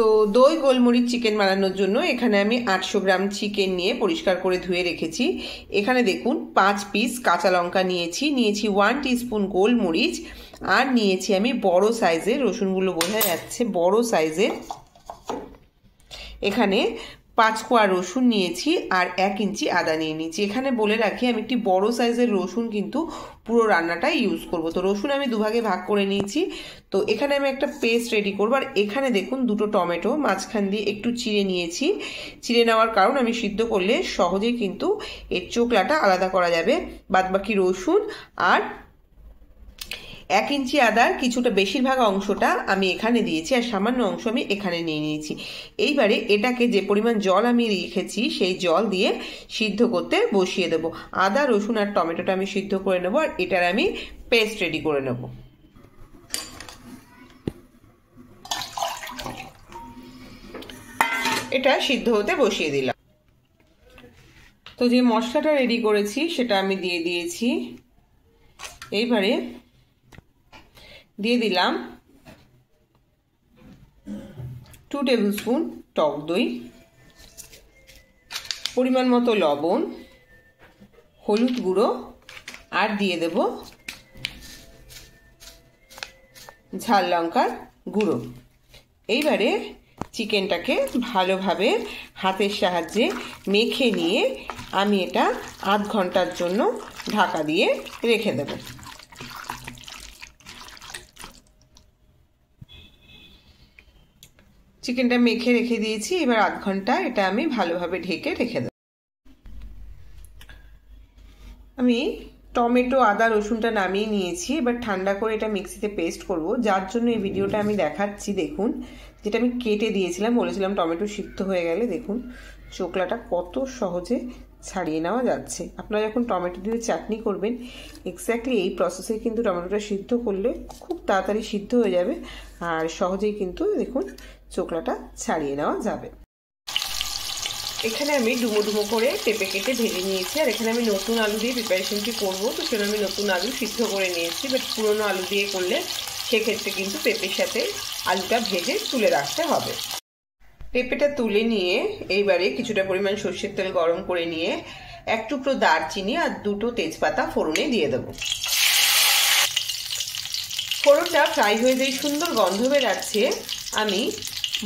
তো দই গোলমরিচ চিকেন বানানোর জন্য এখানে আমি 800 গ্রাম চিকেন নিয়ে পরিষ্কার করে ধুয়ে রেখেছি। এখানে দেখুন 5 পিস কাঁচা লঙ্কা নিয়েছি, 1 টিস্পুন গোলমরিচ, আর নিয়েছি আমি বড় সাইজের, রসুনগুলো বোঝা যাচ্ছে বড় সাইজের, এখানে 5 কোয়া রসুন নিয়েছি আর 1 ইঞ্চি আদা নিয়ে নিয়েছি। এখানে বলে রাখি আমি একটি বড় সাইজের রসুন কিন্তু পুরো রান্নাটাই ইউজ করব। তো রসুন আমি দুভাগে ভাগ করে নিয়েছি। তো এখানে আমি একটা পেস্ট রেডি করব। আর এখানে দেখুন 2টো টমেটো মাঝখান দিয়ে একটু চিড়ে নিয়েছি। চিড়ে নেওয়ার কারণ আমি সিদ্ধ করলে সহজেই কিন্তু এর চোকলাটা আলাদা করা যাবে। বাদবাকি রসুন আর 1 ইঞ্চি আদার কিছুটা বেশিরভাগ অংশটা আমি এখানে দিয়েছি আর সামান্য অংশ আমি এখানে নিয়ে নিয়েছি। এইবারে এটাকে যে পরিমাণ জল আমি রেখেছি সেই জল দিয়ে সিদ্ধ করতে বসিয়ে দেবো। আদা রসুন আর টমেটোটা আমি সিদ্ধ করে নেবো আর এটার আমি পেস্ট রেডি করে নেব। এটা সিদ্ধ হতে বসিয়ে দিলাম। তো যে মশলাটা রেডি করেছি সেটা আমি দিয়ে দিয়েছি। এইবারে দিয়ে দিলাম 2 টেবিল স্পুন টক দই, পরিমাণ মতো লবণ, হলুদ গুঁড়ো, আর দিয়ে দেব ঝাল লঙ্কার গুঁড়ো। এইবারে চিকেনটাকে ভালোভাবে হাতের সাহায্যে মেখে নিয়ে আমি এটা আধ ঘন্টার জন্য ঢাকা দিয়ে রেখে দেব। চিকেনটা মেখে রেখে দিয়েছি। এবার আধ ঘন্টা এটা আমি ভালোভাবে ঢেকে রেখে দেব। আমি টমেটো আদা রসুনটা নামিয়ে নিয়েছি। এবার ঠান্ডা করে এটা মিক্সিতে পেস্ট করব, যার জন্য এই ভিডিওটা আমি দেখাচ্ছি। দেখুন যেটা আমি কেটে দিয়েছিলাম, বলেছিলাম টমেটো সিদ্ধ হয়ে গেলে দেখুন চোকলাটা কত সহজে ছাড়িয়ে নেওয়া যাচ্ছে। আপনারা যখন টমেটো দিয়ে চাটনি করবেন এক্স্যাক্টলি এই প্রসেসে কিন্তু টমেটোটা সিদ্ধ করলে খুব তাড়াতাড়ি সিদ্ধ হয়ে যাবে আর সহজেই কিন্তু দেখুন চোকলাটা ছাড়িয়ে নেওয়া যাবে। এখানে আমি ডুমো ডুমো করে পেঁপে কেটে ভেজে নিয়েছি আর এখানে আমি নতুন আলু দিয়ে প্রিপারেশনটি করবো। তো সেটা আমি নতুন আলু সিদ্ধ করে নিয়েছি, বাট পুরোনো আলু দিয়ে করলে সেক্ষেত্রে কিন্তু পেঁপের সাথে আলুটা ভেজে তুলে রাখতে হবে। পেঁপেটা তুলে নিয়ে এইবারে কিছুটা পরিমাণ সর্ষের তেল গরম করে নিয়ে 1 টুকরো দারচিনি আর 2টো তেজপাতা ফোড়নে দিয়ে দেব। ফোড়নটা ফ্রাই হয়ে যেই সুন্দর গন্ধ বেরাচ্ছে আমি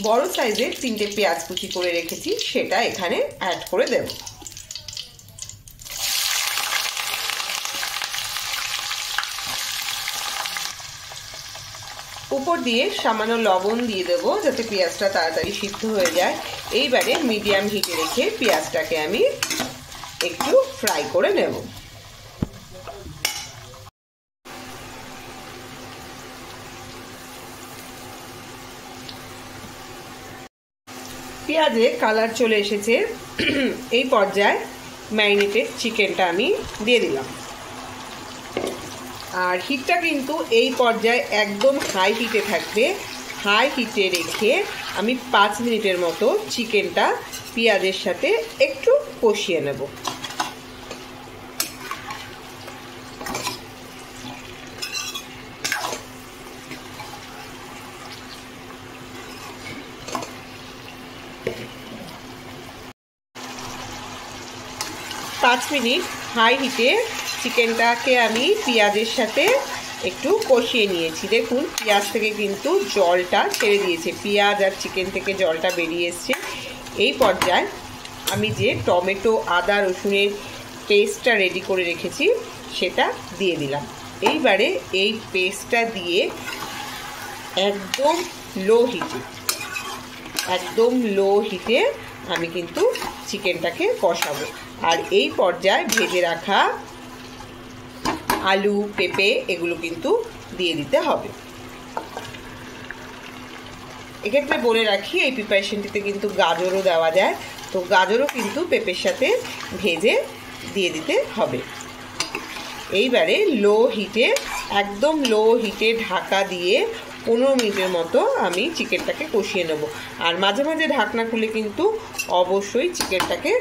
বড় সাইজের 3টে পেঁয়াজ কুচি করে রেখেছি সেটা এখানে অ্যাড করে দেব। উপর দিয়ে সামান্য লবণ দিয়ে দেবো যাতে পেঁয়াজটা তাড়াতাড়ি সিদ্ধ হয়ে যায়। এইবারে মিডিয়াম হিটে রেখে পেঁয়াজটাকে আমি একটু ফ্রাই করে নেব। পেঁয়াজে কালার চলে এসেছে। এই পর্যায়ে ম্যারিনেটেড চিকেনটা আমি দিয়ে দিলাম। আর হিটটা কিন্তু এই পর্যায়ে একদম হাই হিটে থাকবে। হাই হিটে রেখে আমি 5 মিনিটের মতো চিকেনটা পেঁয়াজের সাথে একটু কষিয়ে নেব। পাঁচ মিনিট হাই হিটে চিকেনটাকে আমি পেঁয়াজের সাথে একটু কষিয়ে নিয়েছি। দেখুন পেঁয়াজ থেকে কিন্তু জলটা ছেড়ে দিয়েছে, পেঁয়াজ আর চিকেন থেকে জলটা বেরিয়ে এসছে। এই পর্যায়ে আমি যে টমেটো আদা রসুনের পেস্টটা রেডি করে রেখেছি সেটা দিয়ে দিলাম। এইবারে এই পেস্টটা দিয়ে একদম লো হিটে আমি কিন্তু চিকেনটাকে কষাবো। আর এই পর্যায়ে ভেজে রাখা আলু পেঁপে এগুলো কিন্তু দিয়ে দিতে হবে। এক্ষেত্রে বলে রাখি এই প্রিপারেশনটিতে কিন্তু গাজরও দেওয়া যায়, তো গাজরও কিন্তু পেঁপের সাথে ভেজে দিয়ে দিতে হবে। এইবারে একদম লো হিটে ঢাকা দিয়ে 15 মিনিটের মতো আমি চিকেনটাকে কষিয়ে নেব। আর মাঝে মাঝে ঢাকনা খুলে কিন্তু অবশ্যই চিকেনটাকে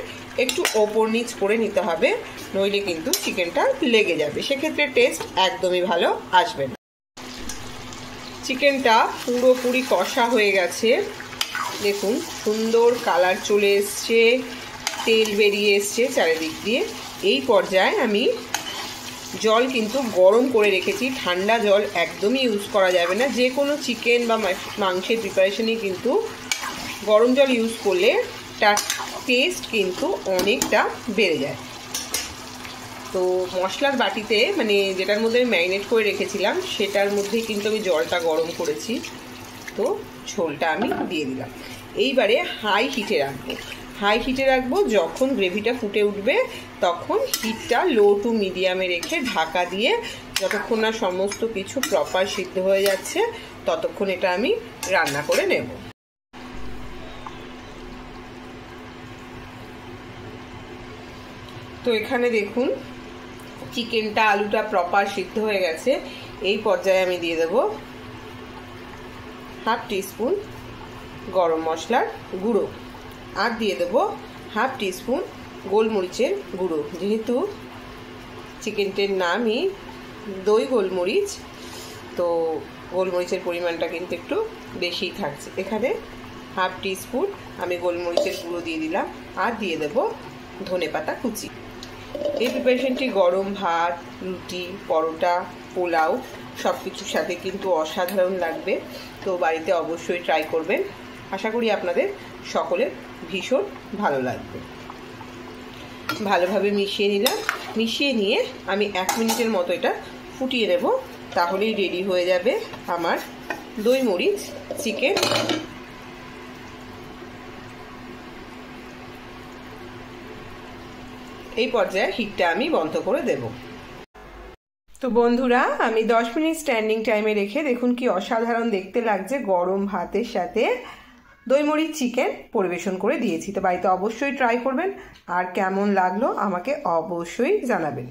একটু ওপর নিচ করে নিতে হবে, নইলে কিন্তু চিকেনটা লেগে যাবে, সেক্ষেত্রে টেস্ট একদমই ভালো আসবে না। চিকেনটা পুরোপুরি কষা হয়ে গেছে। দেখুন সুন্দর কালার চলে এসছে, তেল বেরিয়ে এসছে চারিদিক দিয়ে। এই পর্যায়ে আমি জল কিন্তু গরম করে রেখেছি, ঠান্ডা জল একদমই ইউজ করা যাবে না। যে কোনো চিকেন বা মাংসের প্রিপারেশনে কিন্তু গরম জল ইউজ করলে তার টেস্ট কিন্তু অনেকটা বেড়ে যায়। তো মশলার বাটিতে মানে যেটার মধ্যে আমি ম্যারিনেট করে রেখেছিলাম সেটার মধ্যে কিন্তু আমি জলটা গরম করেছি। তো ঝোলটা আমি দিয়ে দিলাম। এইবারে হাই হিটে রাখবো। যখন গ্রেভিটা ফুটে উঠবে তখন হিটটা লো টু মিডিয়ামে রেখে ঢাকা দিয়ে যতক্ষণ না সমস্ত কিছু প্রপার সিদ্ধ হয়ে যাচ্ছে ততক্ষণ এটা আমি রান্না করে নেব। তো এখানে দেখুন চিকেনটা আলুটা প্রপার সিদ্ধ হয়ে গেছে। এই পর্যায়ে আমি দিয়ে দেব হাফ টিস্পুন গরম মশলার গুঁড়ো আর দিয়ে দেব হাফ টিস্পুন গোলমরিচের গুঁড়ো। যেহেতু চিকেনটার নামই দই গোলমরিচ, তো গোলমরিচের পরিমাণটা কিন্তু একটু বেশিই থাকছে। এখানে হাফ টিস্পুন আমি গোলমরিচের গুঁড়ো দিয়ে দিলাম আর দিয়ে দেব ধনেপাতা কুচি। এই প্রিপারেশনটি গরম ভাত, রুটি, পরোটা, পোলাও সব কিছুর সাথে কিন্তু অসাধারণ লাগবে। তো বাড়িতে অবশ্যই ট্রাই করবেন। আশা করি আপনাদের সকলের ভীষণ ভালো লাগবে। ভালোভাবে মিশিয়ে নিলাম। মিশিয়ে নিয়ে আমি 1 মিনিটের মতো এটা ফুটিয়ে নেব, তাহলেই রেডি হয়ে যাবে আমার দই মরিচ চিকেন। এই পর্যায়ে হিটটা আমি বন্ধ করে দেব। তো বন্ধুরা আমি 10 মিনিট স্ট্যান্ডিং টাইমে রেখে দেখুন কি অসাধারণ দেখতে লাগছে গরম ভাতের সাথে দই মরিচ চিকেন পরিবেশন করে দিয়েছি। তো বাড়িতে অবশ্যই ট্রাই করবেন আর কেমন লাগলো আমাকে অবশ্যই জানাবেন।